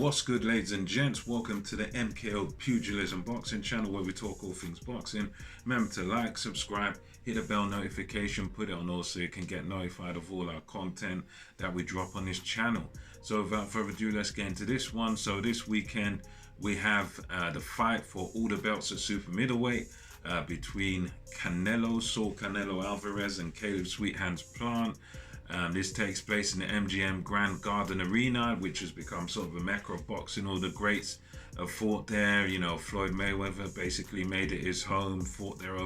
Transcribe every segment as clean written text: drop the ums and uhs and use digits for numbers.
What's good, ladies and gents? Welcome to the MKO Pugilism Boxing channel where we talk all things boxing. Remember to like, subscribe, hit the bell notification, put it on all so you can get notified of all our content that we drop on this channel. So without further ado, let's get into this one. So this weekend we have the fight for all the belts at super middleweight between Saul Canelo Alvarez and Caleb Sweethands Plant. This takes place in the MGM Grand Garden Arena, which has become sort of a mecca of boxing. All the greats have fought there. You know, Floyd Mayweather basically made it his home, fought there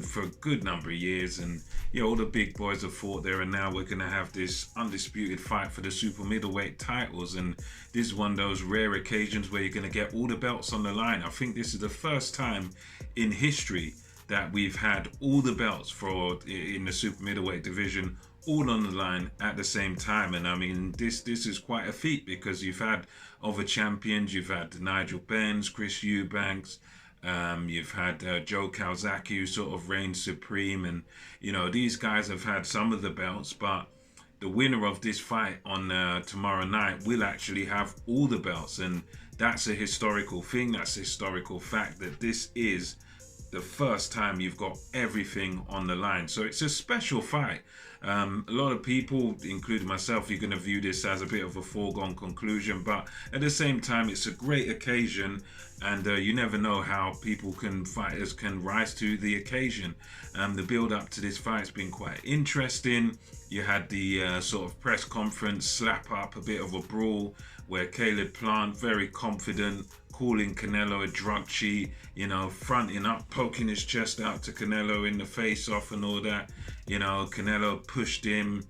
for a good number of years, and all the big boys have fought there. And now we're gonna have this undisputed fight for the super middleweight titles, and this is one of those rare occasions where you're gonna get all the belts on the line. I think this is the first time in history that we've had all the belts in the super middleweight division all on the line at the same time. And I mean, this is quite a feat, because you've had other champions. You've had Nigel Benz, Chris Eubanks, you've had Joe Calzaghe, who sort of reigned supreme, and these guys have had some of the belts, but the winner of this fight on tomorrow night will actually have all the belts, and that's a historical thing. That's a historical fact, that this is the first time you've got everything on the line. So it's a special fight. A lot of people, including myself, you're going to view this as a bit of a foregone conclusion, but at the same time, it's a great occasion, and you never know how fighters can rise to the occasion. The build up to this fight has been quite interesting. You had the sort of press conference slap up, a bit of a brawl, where Caleb Plant, very confident, calling Canelo a drug cheat, fronting up, poking his chest out to Canelo in the face off and all that. Canelo pushed him.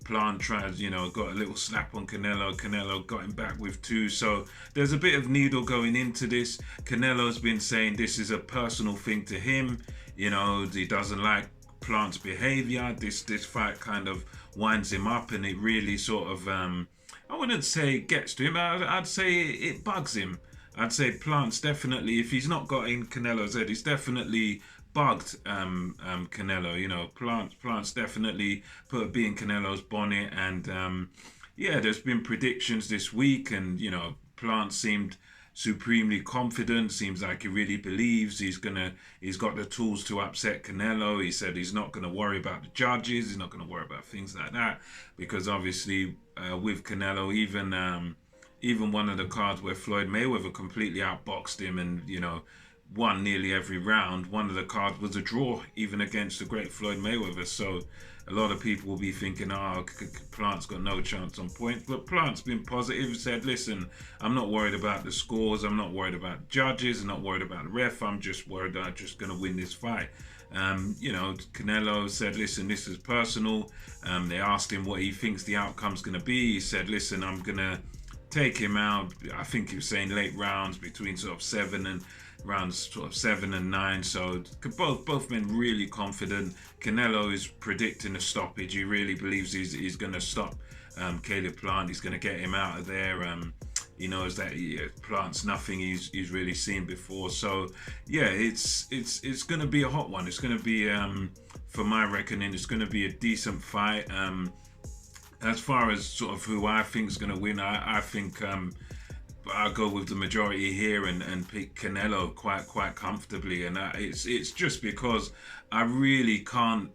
Plant tried, got a little slap on Canelo. Canelo got him back with two. So there's a bit of needle going into this. Canelo's been saying this is a personal thing to him. He doesn't like Plant's behavior. This fight kind of winds him up, and it really sort of, I wouldn't say it gets to him. I'd say it bugs him. I'd say Plant's definitely, if he's not got in Canelo's head, he's definitely bugged Canelo. Plant's definitely put a bee in Canelo's bonnet, and there's been predictions this week, and Plant seemed supremely confident. Seems like he really believes he's got the tools to upset Canelo. He said he's not gonna worry about the judges, he's not gonna worry about things like that, because obviously with Canelo, even one of the cards where Floyd Mayweather completely outboxed him and won nearly every round, one of the cards was a draw, even against the great Floyd Mayweather. So a lot of people will be thinking, Plant's got no chance on point. But Plant's been positive, said, listen, I'm not worried about the scores, I'm not worried about judges, I'm not worried about the ref, I'm just worried that I'm just going to win this fight. Canelo said, listen, this is personal. They asked him what he thinks the outcome's going to be. He said, listen, I'm going to take him out. I think he was saying late rounds, between sort of 7 and 9. So both men really confident. Canelo is predicting a stoppage. He really believes he's going to stop Caleb Plant. He's going to get him out of there. He knows that Plant's nothing he's really seen before. So it's going to be a hot one. It's going to be, for my reckoning, it's going to be a decent fight. As far as sort of who I think is going to win, I think I'll go with the majority here and pick Canelo quite comfortably. And it's just because I really can't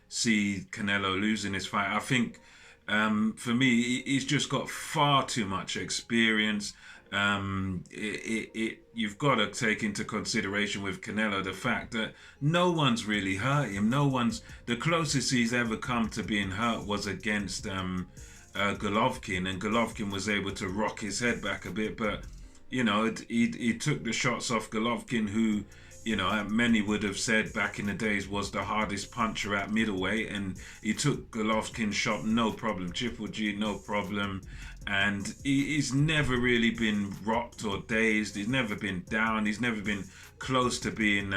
see Canelo losing this fight. I think for me, he's just got far too much experience. You've got to take into consideration with Canelo the fact that no one's really hurt him. The closest he's ever come to being hurt was against Golovkin, and Golovkin was able to rock his head back a bit, but he took the shots off Golovkin, who many would have said back in the days was the hardest puncher at middleweight, and he took Golovkin's shot no problem, Triple G no problem, and he's never really been rocked or dazed. He's never been down. He's never been close to being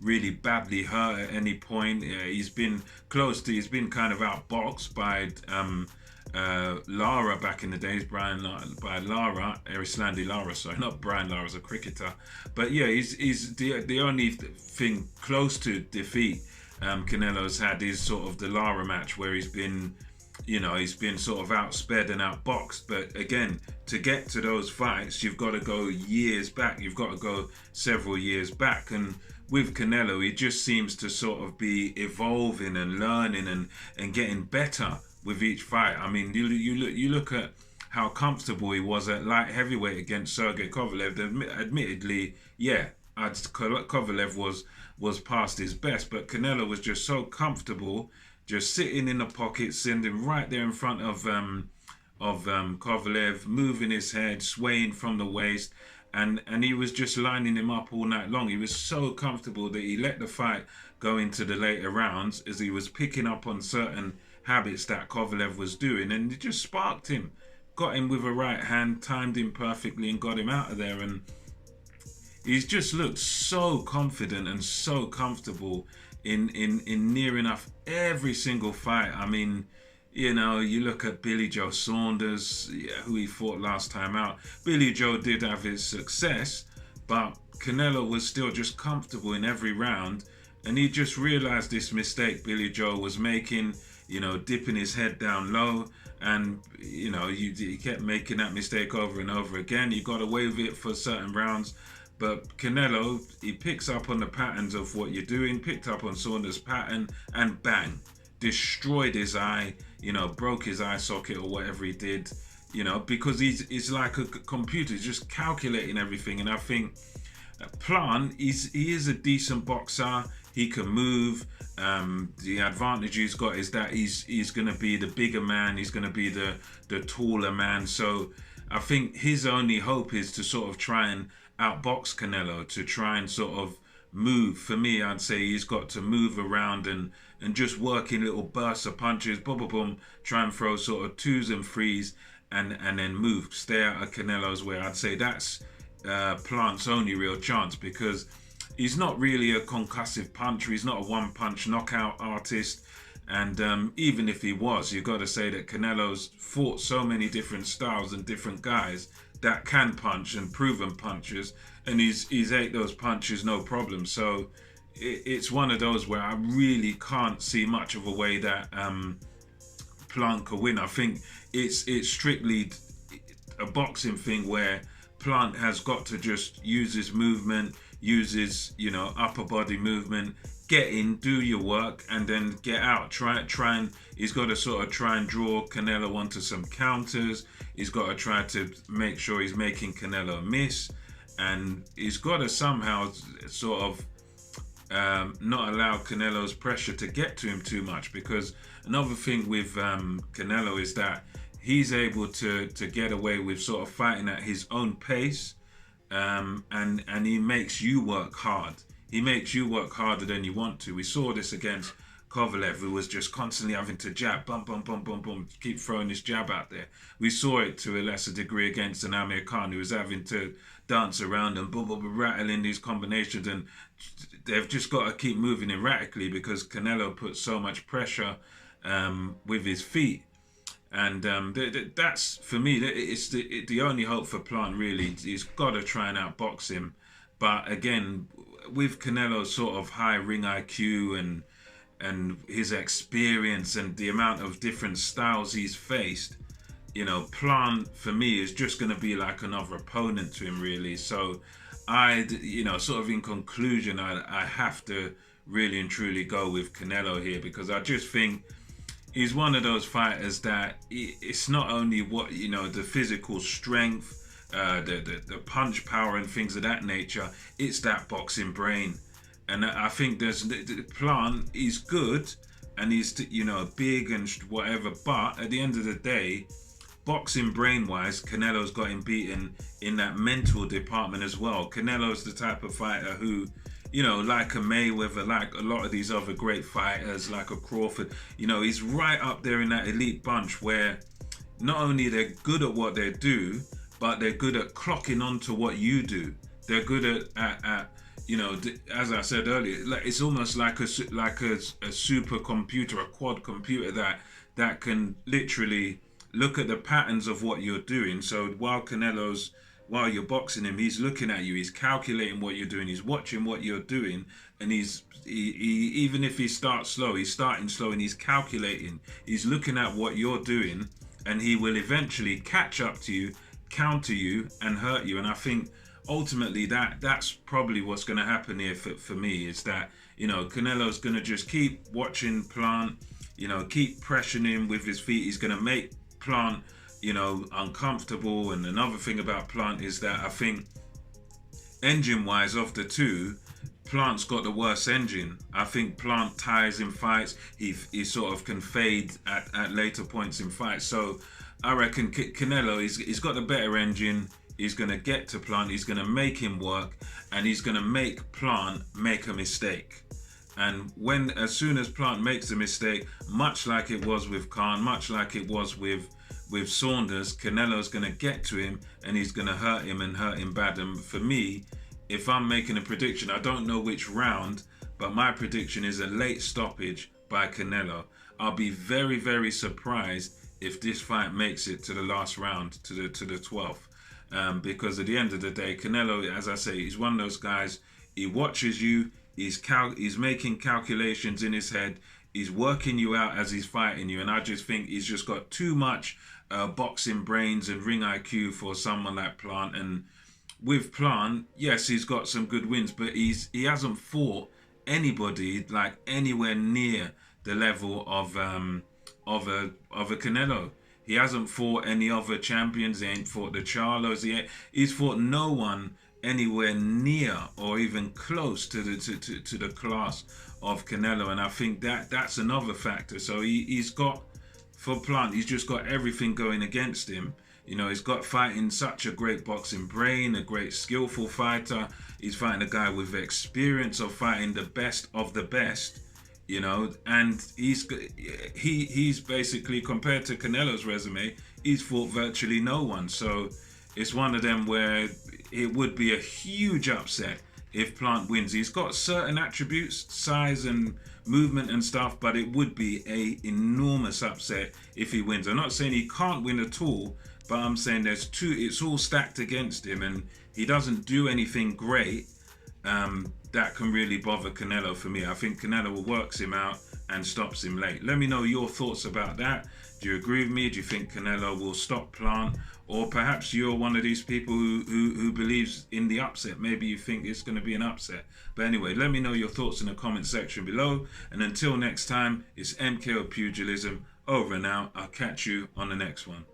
really badly hurt at any point. He's been kind of outboxed by Lara back in the days, Erislandy Lara, sorry, not Brian Lara's a cricketer, but he's the only thing close to defeat Canelo's had is sort of the Lara match, where he's been you know, he's been sort of outsped and outboxed. But again, to get to those fights, you've got to go years back. You've got to go several years back. And with Canelo, he just seems to sort of be evolving and learning and getting better with each fight. I mean, you look at how comfortable he was at light heavyweight against Sergey Kovalev. Admittedly, yeah, Kovalev was past his best, but Canelo was just so comfortable, just sitting in the pocket, sending right there in front of Kovalev, moving his head, swaying from the waist, and he was just lining him up all night long. He was so comfortable that he let the fight go into the later rounds as he was picking up on certain habits that Kovalev was doing, and it just sparked him. Got him with a right hand, timed him perfectly, and got him out of there. And he's just looked so confident and so comfortable in near enough every single fight. I mean, you know, you look at Billy Joe Saunders, who he fought last time out. Billy Joe did have his success, but Canelo was still just comfortable in every round. And he just realized this mistake Billy Joe was making, you know, dipping his head down low. And, you know, he kept making that mistake over and over again. He got away with it for certain rounds. But Canelo, he picks up on the patterns of what you're doing, picked up on Saunders' pattern, and bang, destroyed his eye, you know, broke his eye socket or whatever he did, you know, because he's like a computer, he's just calculating everything. And I think Plant, he is a decent boxer. He can move. The advantage he's got is that he's going to be the bigger man. He's going to be the taller man. So I think his only hope is to sort of try and outbox Canelo, to try and sort of move. For me, I'd say he's got to move around and just work in little bursts of punches, boom, boom, boom, try and throw sort of twos and threes and then move, stay out of Canelo's way. I'd say that's Plant's only real chance, because he's not really a concussive puncher. He's not a one-punch knockout artist. And even if he was, you've got to say that Canelo's fought so many different styles and different guys that can punch and proven punchers, and he's ate those punches no problem. So it's one of those where I really can't see much of a way that Plant could win. I think it's strictly a boxing thing where Plant has got to just use his movement, use his, you know, upper body movement, get in, do your work, and then get out. Try and he's got to sort of try and draw Canelo onto some counters. He's got to try to make sure he's making Canelo miss, and he's got to somehow sort of not allow Canelo's pressure to get to him too much. Because another thing with Canelo is that he's able to get away with sort of fighting at his own pace, and he makes you work hard. He makes you work harder than you want to. We saw this against Kovalev, who was just constantly having to jab, bum, bum, bum, bum, bum, keep throwing his jab out there. We saw it to a lesser degree against an Amir Khan, who was having to dance around and boom, boom, boom, rattling these combinations. And they've just got to keep moving erratically because Canelo puts so much pressure with his feet. And that's, for me, it's the only hope for Plant, really. He's got to try and outbox him. But again, with Canelo's sort of high ring IQ and his experience and the amount of different styles he's faced, you know, Plant, for me, is just going to be like another opponent to him, really. So you know, sort of in conclusion, I have to really and truly go with Canelo here, because I just think he's one of those fighters that it's not only what, you know, the physical strength, the punch power and things of that nature, it's that boxing brain. And I think there's the Plant, he's good and he's, you know, big and whatever, but at the end of the day, boxing brain wise, Canelo's got him beaten in that mental department as well. Canelo's the type of fighter who, you know, like a Mayweather, like a lot of these other great fighters, like a Crawford, you know, he's right up there in that elite bunch where not only they're good at what they do, but they're good at clocking onto what you do. They're good at you know, as I said earlier, like it's almost like a super computer, a quad computer that can literally look at the patterns of what you're doing. So while Canelo's while you're boxing him, he's looking at you, he's calculating what you're doing, he's watching what you're doing, and even if he starts slow, he's starting slow and he's calculating, he's looking at what you're doing, and he will eventually catch up to you, counter you, and hurt you. And I think ultimately that's probably what's going to happen here for me, is that, you know, Canelo's going to just keep watching Plant, you know, keep pressuring him with his feet. He's going to make Plant, you know, uncomfortable. And another thing about Plant is that I think engine wise, of the two, Plant's got the worst engine. I think Plant tires in fights. He sort of can fade at later points in fights. So I reckon Canelo, he's got the better engine. He's going to get to Plant. He's going to make him work, and he's going to make Plant make a mistake. And as soon as Plant makes a mistake, much like it was with Khan, much like it was with Saunders, Canelo's going to get to him, and he's going to hurt him, and hurt him bad. And for me, if I'm making a prediction, I don't know which round, but my prediction is a late stoppage by Canelo. I'll be very, very surprised if this fight makes it to the last round, to the 12th. Because at the end of the day, Canelo, as I say, he's one of those guys. He watches you. He's making calculations in his head. He's working you out as he's fighting you. And I just think he's just got too much boxing brains and ring IQ for someone like Plant. And with Plant, yes, he's got some good wins, but he hasn't fought anybody like anywhere near the level of a Canelo. He hasn't fought any other champions. He ain't fought the Charlos. He's fought no one anywhere near or even close to the class of Canelo. And I think that's another factor. So he's got, for Plant, he's just got everything going against him. You know, he's got fighting such a great boxing brain, a great skillful fighter. He's fighting a guy with experience of fighting the best of the best. You know, and he's basically, compared to Canelo's resume, he's fought virtually no one. So it's one of them where it would be a huge upset if Plant wins. He's got certain attributes, size and movement and stuff, but it would be a enormous upset if he wins. I'm not saying he can't win at all, but I'm saying it's all stacked against him, and he doesn't do anything great that can really bother Canelo for me. I think Canelo works him out and stops him late. Let me know your thoughts about that. Do you agree with me? Do you think Canelo will stop Plant? Or perhaps you're one of these people who believes in the upset. Maybe you think it's going to be an upset. But anyway, let me know your thoughts in the comment section below. And until next time, it's MKO Pugilism over and out. I'll catch you on the next one.